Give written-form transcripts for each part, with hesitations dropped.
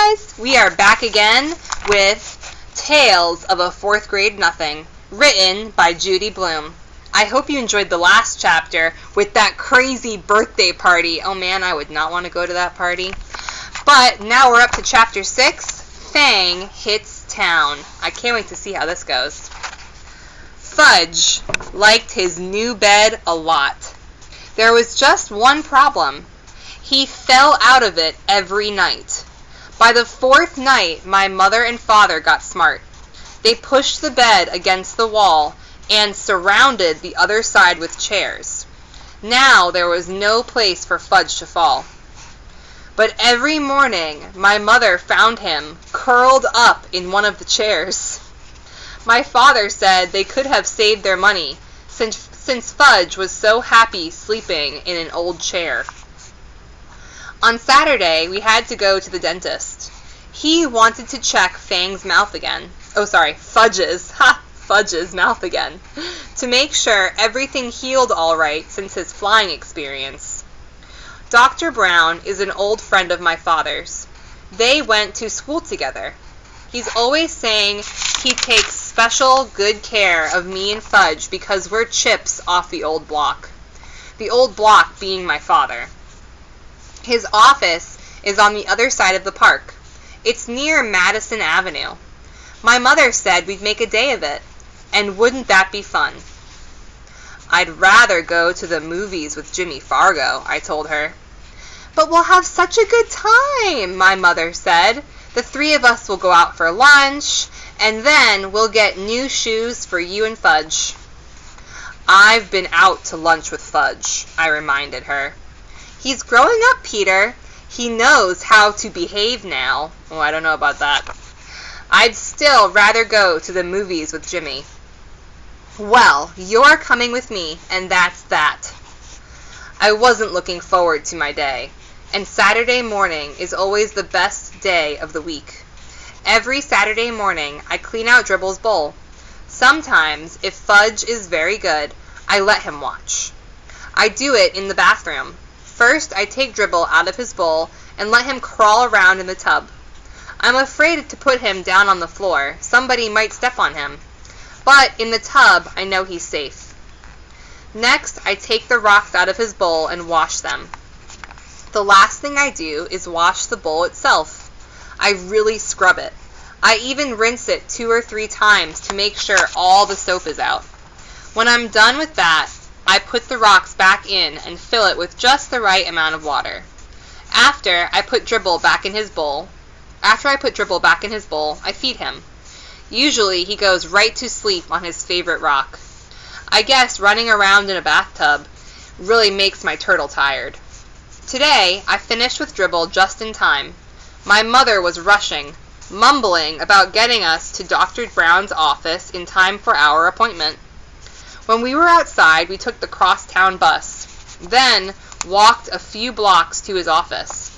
guys! We are back again with Tales of a Fourth Grade Nothing, written by Judy Blume. I hope you enjoyed the last chapter with that crazy birthday party. Oh man, I would not want to go to that party. But now we're up to chapter 6, Fang Hits Town. I can't wait to see how this goes. Fudge liked his new bed a lot. There was just one problem. He fell out of it every night. By the 4th night, my mother and father got smart. They pushed the bed against the wall and surrounded the other side with chairs. Now there was no place for Fudge to fall. But every morning, my mother found him curled up in one of the chairs. My father said they could have saved their money, since Fudge was so happy sleeping in an old chair. On Saturday, we had to go to the dentist. He wanted to check Fang's mouth again. Fudge's mouth again, to make sure everything healed all right since his flying experience. Dr. Brown is an old friend of my father's. They went to school together. He's always saying he takes special good care of me and Fudge because we're chips off the old block. The old block being my father. His office is on the other side of the park. It's near Madison Avenue. My mother said we'd make a day of it, and wouldn't that be fun? I'd rather go to the movies with Jimmy Fargo, I told her. But we'll have such a good time, my mother said. The 3 of us will go out for lunch, and then we'll get new shoes for you and Fudge. I've been out to lunch with Fudge, I reminded her. He's growing up, Peter. He knows how to behave now. Oh, I don't know about that. I'd still rather go to the movies with Jimmy. Well, you're coming with me, and that's that. I wasn't looking forward to my day, and Saturday morning is always the best day of the week. Every Saturday morning, I clean out Dribble's bowl. Sometimes, if Fudge is very good, I let him watch. I do it in the bathroom. First, I take Dribble out of his bowl and let him crawl around in the tub. I'm afraid to put him down on the floor. Somebody might step on him. But in the tub, I know he's safe. Next, I take the rocks out of his bowl and wash them. The last thing I do is wash the bowl itself. I really scrub it. I even rinse it 2 or 3 times to make sure all the soap is out. When I'm done with that, I put the rocks back in and fill it with just the right amount of water. After I put Dribble back in his bowl, I feed him. Usually he goes right to sleep on his favorite rock. I guess running around in a bathtub really makes my turtle tired. Today, I finished with Dribble just in time. My mother was rushing, mumbling about getting us to Dr. Brown's office in time for our appointment. When we were outside, we took the crosstown bus, then walked a few blocks to his office.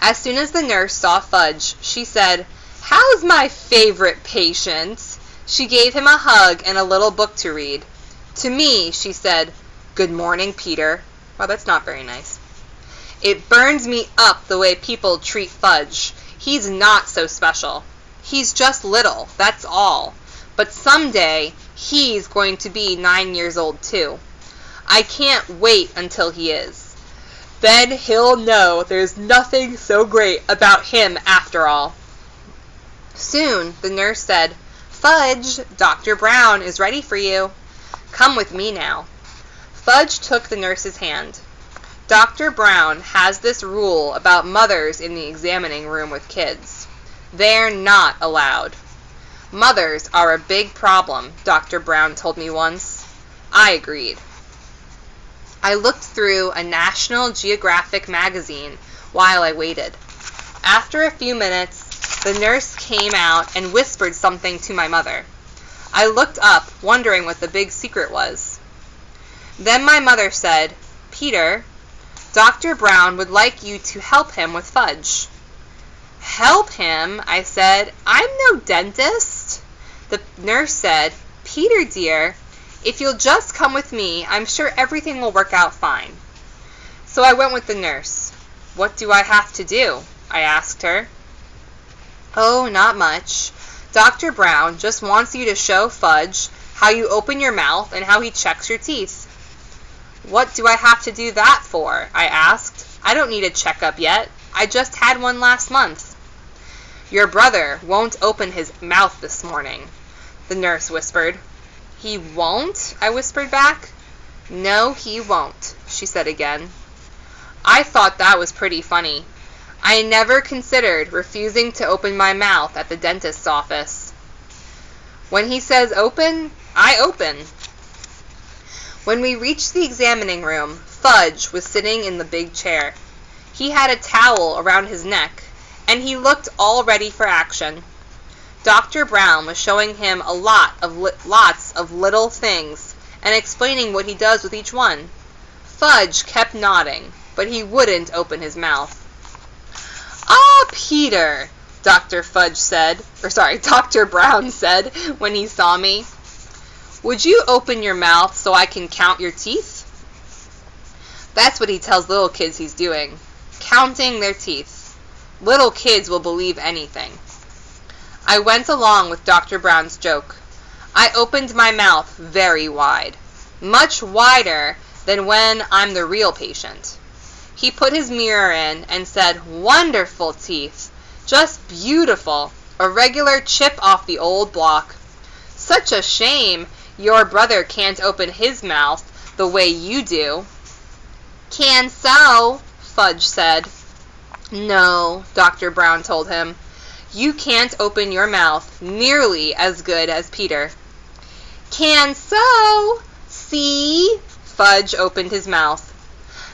As soon as the nurse saw Fudge, she said, "How's my favorite patient?" She gave him a hug and a little book to read. To me, she said, "Good morning, Peter." Well, that's not very nice. It burns me up the way people treat Fudge. He's not so special. He's just little, that's all. But someday, he's going to be 9 years old too. I can't wait until he is. Then he'll know there's nothing so great about him after all. Soon, the nurse said, "Fudge, Dr. Brown is ready for you. Come with me now." Fudge took the nurse's hand. Dr. Brown has this rule about mothers in the examining room with kids. They're not allowed. Mothers are a big problem, Dr. Brown told me once. I agreed. I looked through a National Geographic magazine while I waited. After a few minutes, the nurse came out and whispered something to my mother. I looked up, wondering what the big secret was. Then my mother said, "Peter, Dr. Brown would like you to help him with Fudge." "Help him?" I said. "I'm no dentist." The nurse said, "Peter, dear, if you'll just come with me, I'm sure everything will work out fine." So I went with the nurse. "What do I have to do?" I asked her. Oh, not much. Dr. Brown just wants you to show Fudge how you open your mouth and how he checks your teeth. What do I have to do that for? I asked. I don't need a checkup yet. I just had one last month. Your brother won't open his mouth this morning, the nurse whispered. He won't? I whispered back. No, he won't, she said again. I thought that was pretty funny. I never considered refusing to open my mouth at the dentist's office. When he says open, I open. When we reached the examining room, Fudge was sitting in the big chair. He had a towel around his neck, and he looked all ready for action. Dr. Brown was showing him lots of little things and explaining what he does with each one. Fudge kept nodding, but he wouldn't open his mouth. Ah, Peter, Dr. Brown said when he saw me. Would you open your mouth so I can count your teeth? That's what he tells little kids he's doing, counting their teeth. Little kids will believe anything. I went along with Dr. Brown's joke. I opened my mouth very wide, much wider than when I'm the real patient. He put his mirror in and said, Wonderful teeth, just beautiful, a regular chip off the old block. Such a shame your brother can't open his mouth the way you do. Can so, Fudge said. No, Dr. Brown told him. You can't open your mouth nearly as good as Peter. Can so? See? Fudge opened his mouth.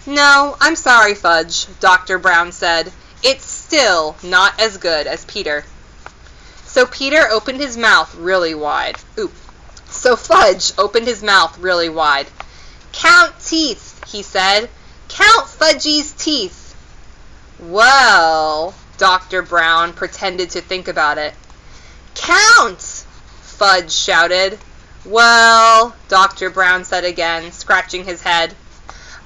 No, I'm sorry, Fudge, Dr. Brown said. It's still not as good as Peter. So Peter opened his mouth really wide. So Fudge opened his mouth really wide. Count teeth, he said. Count Fudgy's teeth. Well, Dr. Brown pretended to think about it. Count! Fudge shouted. Well, Dr. Brown said again, scratching his head.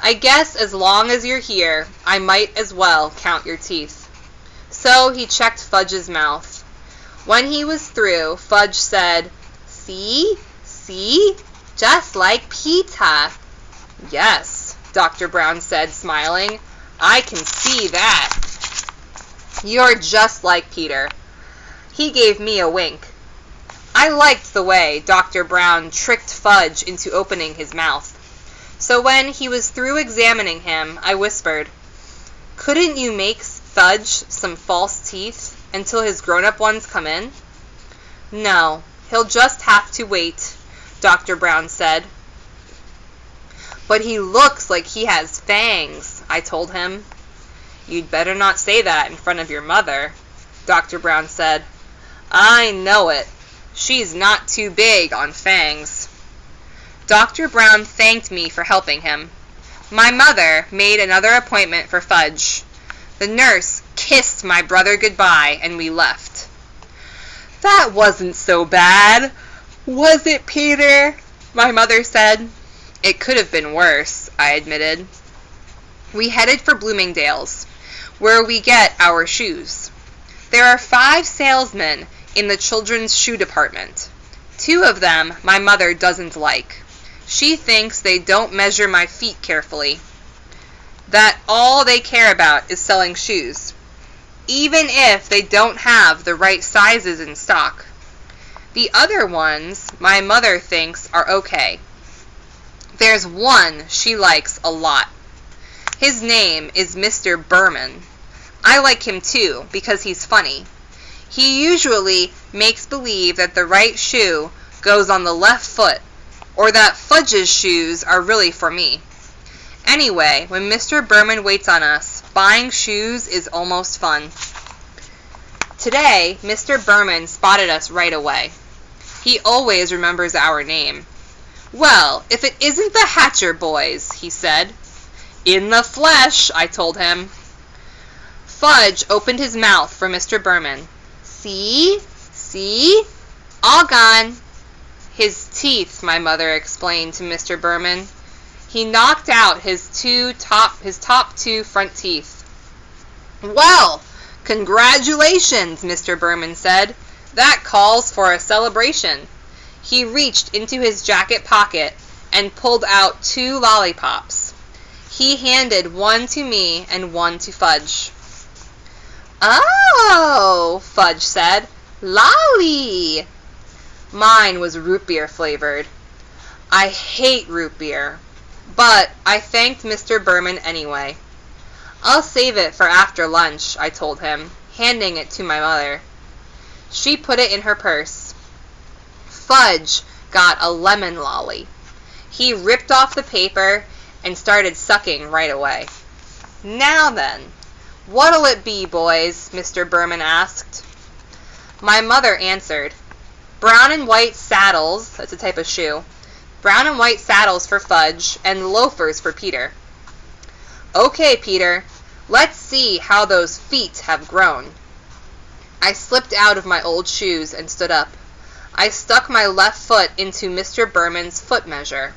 I guess as long as you're here, I might as well count your teeth. So he checked Fudge's mouth. When he was through, Fudge said, See? See? Just like Peter. Yes, Dr. Brown said, smiling. I can see that. You're just like Peter. He gave me a wink. I liked the way Dr. Brown tricked Fudge into opening his mouth. So when he was through examining him, I whispered, Couldn't you make Fudge some false teeth until his grown-up ones come in? No, he'll just have to wait, Dr. Brown said. But he looks like he has fangs, I told him. You'd better not say that in front of your mother, Dr. Brown said. I know it. She's not too big on fangs. Dr. Brown thanked me for helping him. My mother made another appointment for Fudge. The nurse kissed my brother goodbye and we left. That wasn't so bad, was it, Peter? My mother said. It could have been worse, I admitted. We headed for Bloomingdale's, where we get our shoes. There are 5 salesmen in the children's shoe department. 2 of them my mother doesn't like. She thinks they don't measure my feet carefully. That all they care about is selling shoes, even if they don't have the right sizes in stock. The other ones my mother thinks are okay. There's one she likes a lot. His name is Mr. Berman. I like him too because he's funny. He usually makes believe that the right shoe goes on the left foot, or that Fudge's shoes are really for me. Anyway, when Mr. Berman waits on us, buying shoes is almost fun. Today, Mr. Berman spotted us right away. He always remembers our name. Well, if it isn't the Hatcher boys, he said. In the flesh, I told him. Fudge opened his mouth for Mr. Berman. See? See? All gone. His teeth, my mother explained to Mr. Berman. He knocked out his top 2 front teeth. Well, "Congratulations," Mr. Berman said. "That calls for a celebration." He reached into his jacket pocket and pulled out 2 lollipops. He handed one to me and one to Fudge. "Oh," Fudge said. "Lolly." Mine was root beer flavored. I hate root beer, but I thanked Mr. Berman anyway. "I'll save it for after lunch," I told him, handing it to my mother. She put it in her purse. Fudge got a lemon lolly. He ripped off the paper and started sucking right away. "Now then, what'll it be, boys?" Mr. Berman asked. My mother answered, "Brown and white saddles," that's a type of shoe, "brown and white saddles for Fudge, and loafers for Peter." "Okay, Peter, let's see how those feet have grown." I slipped out of my old shoes and stood up. I stuck my left foot into Mr. Berman's foot measure.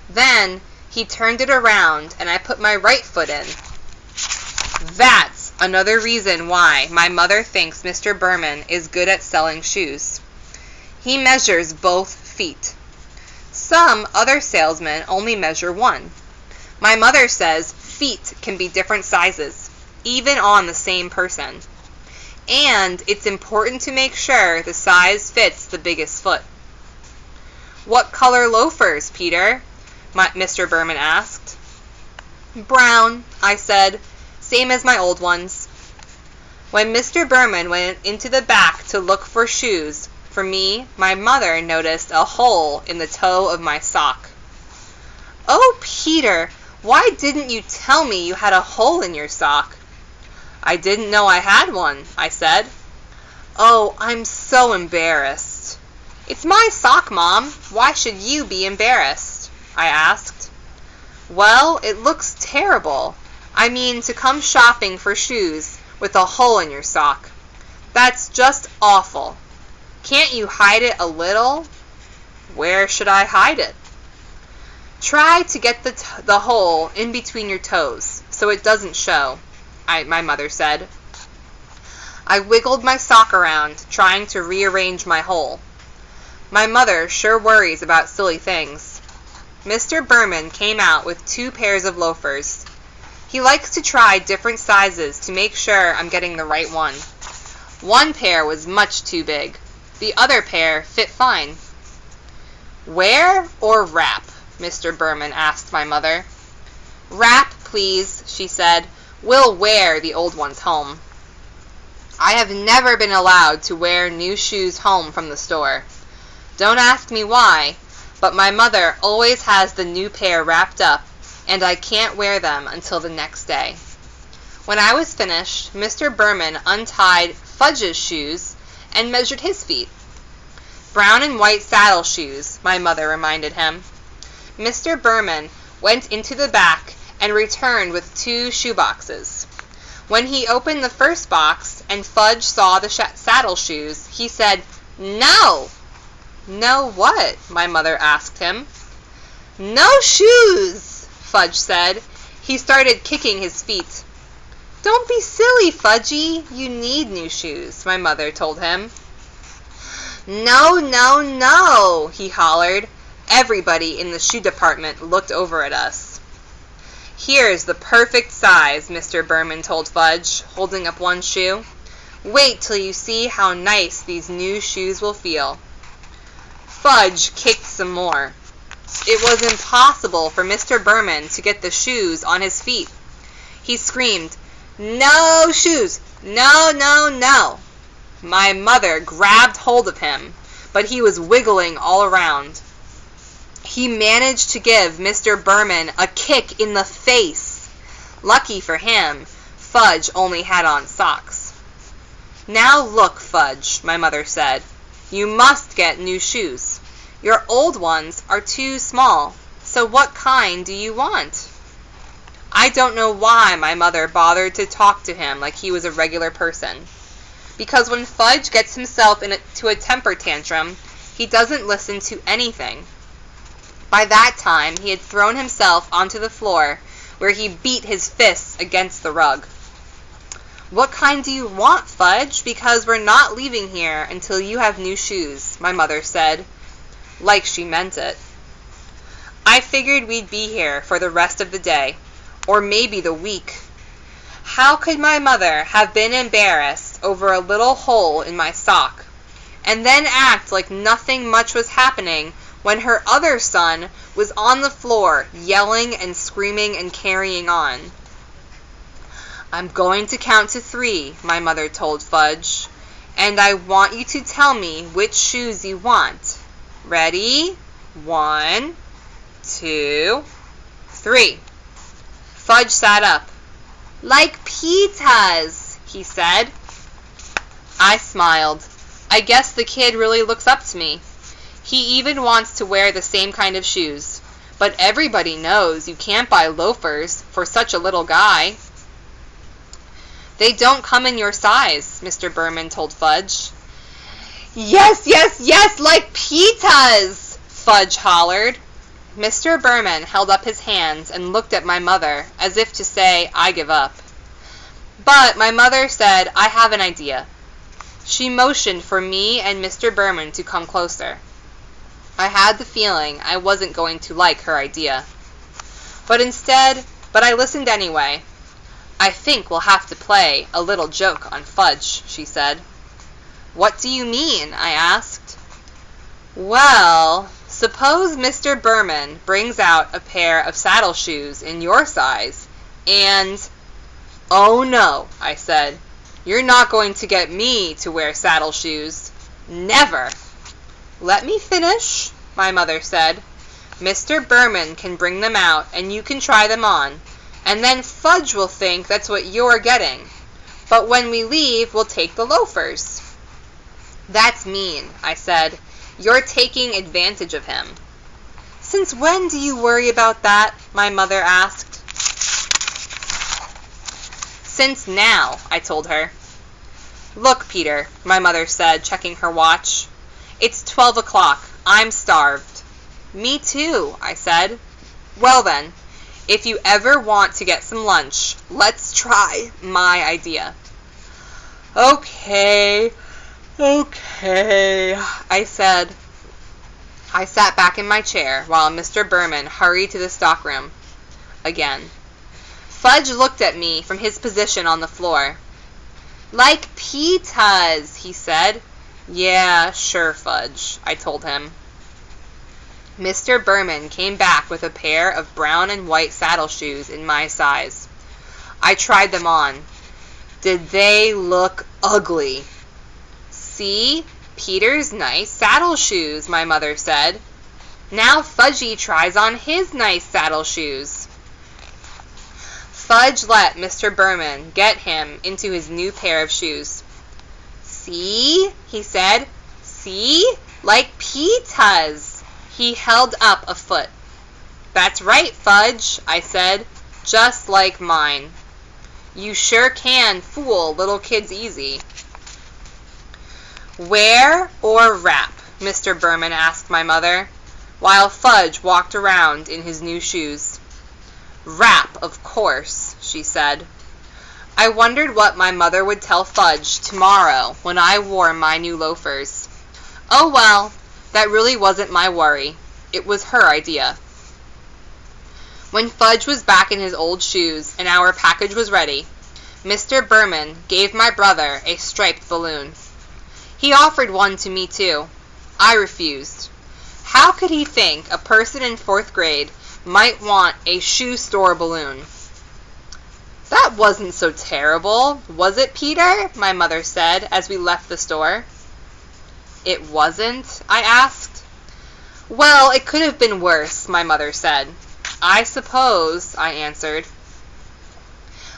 Then he turned it around and I put my right foot in. That's another reason why my mother thinks Mr. Berman is good at selling shoes. He measures both feet. Some other salesmen only measure one. My mother says feet can be different sizes, even on the same person. And it's important to make sure the size fits the biggest foot. "What color loafers, Peter?" Mr. Berman asked. "Brown," I said, "same as my old ones." When Mr. Berman went into the back to look for shoes for me, my mother noticed a hole in the toe of my sock. "Oh, Peter, why didn't you tell me you had a hole in your sock?" "I didn't know I had one," I said. "Oh, I'm so embarrassed." "It's my sock, Mom. Why should you be embarrassed?" I asked. "Well, it looks terrible. I mean, to come shopping for shoes with a hole in your sock. That's just awful. Can't you hide it a little?" "Where should I hide it?" "Try to get the hole in between your toes so it doesn't show," my mother said. I wiggled my sock around, trying to rearrange my hole. My mother sure worries about silly things. Mr. Berman came out with 2 pairs of loafers. He likes to try different sizes to make sure I'm getting the right one. One pair was much too big. The other pair fit fine. "Wear or wrap?" Mr. Berman asked my mother. "Wrap, please," she said. "We'll wear the old ones home." I have never been allowed to wear new shoes home from the store. Don't ask me why, but my mother always has the new pair wrapped up, and I can't wear them until the next day. When I was finished, Mr. Berman untied Fudge's shoes and measured his feet. "Brown and white saddle shoes," my mother reminded him. Mr. Berman went into the back and returned with 2 shoe boxes. When he opened the first box and Fudge saw the saddle shoes, he said, "No!" "No what?" my mother asked him. "No shoes!" Fudge said. He started kicking his feet. "Don't be silly, Fudgy. You need new shoes," my mother told him. "No, no, no!" he hollered. Everybody in the shoe department looked over at us. "Here's the perfect size," Mr. Berman told Fudge, holding up one shoe. "Wait till you see how nice these new shoes will feel." Fudge kicked some more. It was impossible for Mr. Berman to get the shoes on his feet. He screamed, "No shoes! No, no, no!" My mother grabbed hold of him, but he was wiggling all around. He managed to give Mr. Berman a kick in the face. Lucky for him, Fudge only had on socks. "Now look, Fudge," my mother said. "You must get new shoes. Your old ones are too small, so what kind do you want?" I don't know why my mother bothered to talk to him like he was a regular person. Because when Fudge gets himself into a temper tantrum, he doesn't listen to anything. By that time, he had thrown himself onto the floor, where he beat his fists against the rug. "What kind do you want, Fudge? Because we're not leaving here until you have new shoes," my mother said, like she meant it. I figured we'd be here for the rest of the day, or maybe the week. How could my mother have been embarrassed over a little hole in my sock, and then act like nothing much was happening when her other son was on the floor yelling and screaming and carrying on? "I'm going to count to 3, my mother told Fudge, "and I want you to tell me which shoes you want. Ready? 1, 2, 3. Fudge sat up. "Like Pita's," he said. I smiled. I guess the kid really looks up to me. He even wants to wear the same kind of shoes. But everybody knows you can't buy loafers for such a little guy. "They don't come in your size," Mr. Berman told Fudge. Yes, yes, yes, like Pita's!" Fudge hollered. Mr. Berman held up his hands and looked at my mother as if to say, "I give up." But my mother said, "I have an idea." She motioned for me and Mr. Berman to come closer. I had the feeling I wasn't going to like her idea. But I listened anyway. "I think we'll have to play a little joke on Fudge," she said. "What do you mean?" I asked. "Well, suppose Mr. Berman brings out a pair of saddle shoes in your size, and—" "Oh no," I said. "You're not going to get me to wear saddle shoes. Never." "Let me finish," my mother said. "Mr. Berman can bring them out, and you can try them on, and then Fudge will think that's what you're getting. But when we leave, we'll take the loafers." "That's mean," I said. "You're taking advantage of him." "Since when do you worry about that?" my mother asked. "Since now," I told her. "Look, Peter," my mother said, checking her watch. "It's 12 o'clock. I'm starved." "Me too," I said. "Well then, if you ever want to get some lunch, let's try my idea." Okay, I said. I sat back in my chair while Mr. Berman hurried to the stockroom. Again. Fudge looked at me from his position on the floor. "Like Pita's," he said. "Yeah, sure, Fudge," I told him. Mr. Berman came back with a pair of brown and white saddle shoes in my size. I tried them on. Did they look ugly? "See? Peter's nice saddle shoes," my mother said. "Now Fudgy tries on his nice saddle shoes." Fudge let Mr. Berman get him into his new pair of shoes. "See?" he said. "See? Like Pita's." He held up a foot. "That's right, Fudge," I said. "Just like mine." You sure can fool little kids easy. "Wear or wrap?" Mr. Berman asked my mother, while Fudge walked around in his new shoes. "Wrap, of course," she said. I wondered what my mother would tell Fudge tomorrow when I wore my new loafers. Oh well, that really wasn't my worry. It was her idea. When Fudge was back in his old shoes and our package was ready, Mr. Berman gave my brother a striped balloon. He offered one to me too. I refused. How could he think a person in 4th grade might want a shoe store balloon? "That wasn't so terrible, was it, Peter?" my mother said as we left the store. "It wasn't?" I asked. "Well, it could have been worse," my mother said. "I suppose," I answered.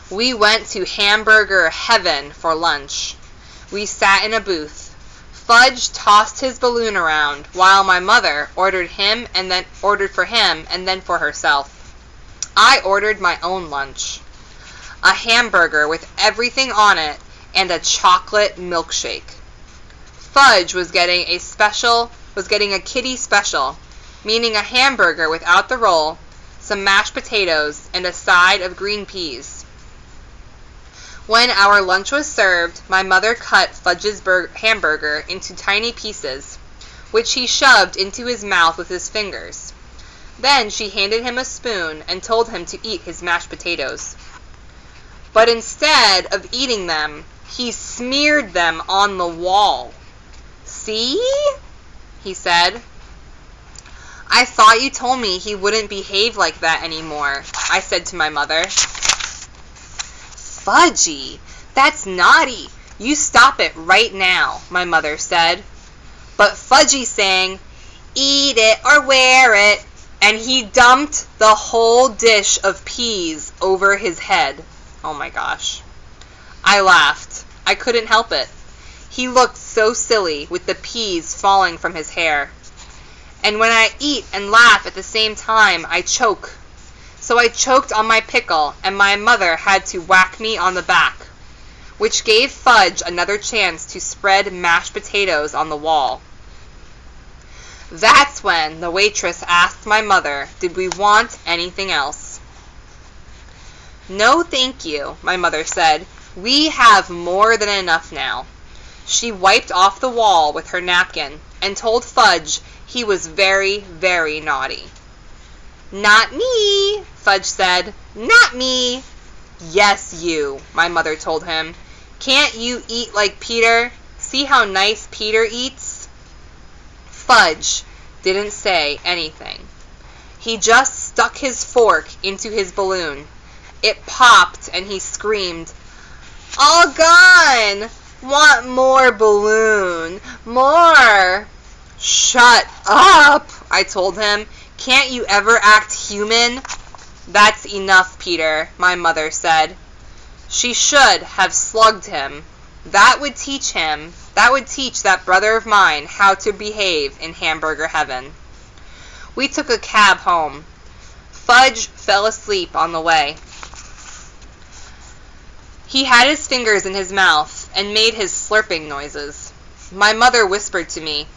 We went to Hamburger Heaven for lunch. We sat in a booth. Fudge tossed his balloon around while my mother ordered for him and then for herself. I ordered my own lunch. A hamburger with everything on it and a chocolate milkshake. Fudge was getting a kiddie special, meaning a hamburger without the roll, some mashed potatoes, and a side of green peas. When our lunch was served, my mother cut Fudge's hamburger into tiny pieces, which he shoved into his mouth with his fingers. Then she handed him a spoon and told him to eat his mashed potatoes. But instead of eating them, he smeared them on the wall. "See?" he said. "I thought you told me he wouldn't behave like that anymore," I said to my mother. "Fudgy, that's naughty. You stop it right now," my mother said. But Fudgy sang, "Eat it or wear it," and he dumped the whole dish of peas over his head. Oh my gosh. I laughed. I couldn't help it. He looked so silly with the peas falling from his hair. And when I eat and laugh at the same time, I choke. So I choked on my pickle, and my mother had to whack me on the back, which gave Fudge another chance to spread mashed potatoes on the wall. That's when the waitress asked my mother, did we want anything else? "No, thank you," my mother said. "We have more than enough now." She wiped off the wall with her napkin and told Fudge he was very, very naughty. "Not me," Fudge said. "Not me." "Yes, you," my mother told him. "Can't you eat like Peter? See how nice Peter eats?" Fudge didn't say anything. He just stuck his fork into his balloon. It popped and he screamed, "All gone! Want more balloon! More!" "Shut up," I told him. "Can't you ever act human?" "That's enough, Peter," my mother said. She should have slugged him. That would teach that brother of mine how to behave in hamburger heaven. We took a cab home. Fudge fell asleep on the way. He had his fingers in his mouth and made his slurping noises. My mother whispered to me,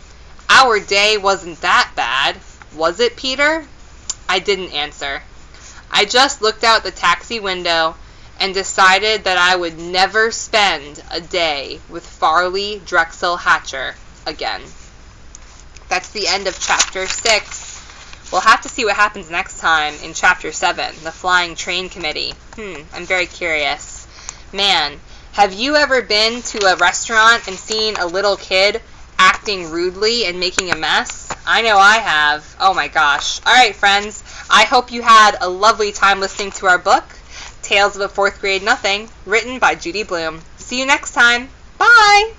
"Our day wasn't that bad, was it, Peter?" I didn't answer. I just looked out the taxi window and decided that I would never spend a day with Farley Drexel Hatcher again. That's the end of Chapter 6. We'll have to see what happens next time in Chapter 7, the Flying Train Committee. I'm very curious. Man, have you ever been to a restaurant and seen a little kid acting rudely and making a mess? I know I have. Oh my gosh. Alright, friends. I hope you had a lovely time listening to our book, Tales of a Fourth Grade Nothing, written by Judy Blume. See you next time. Bye!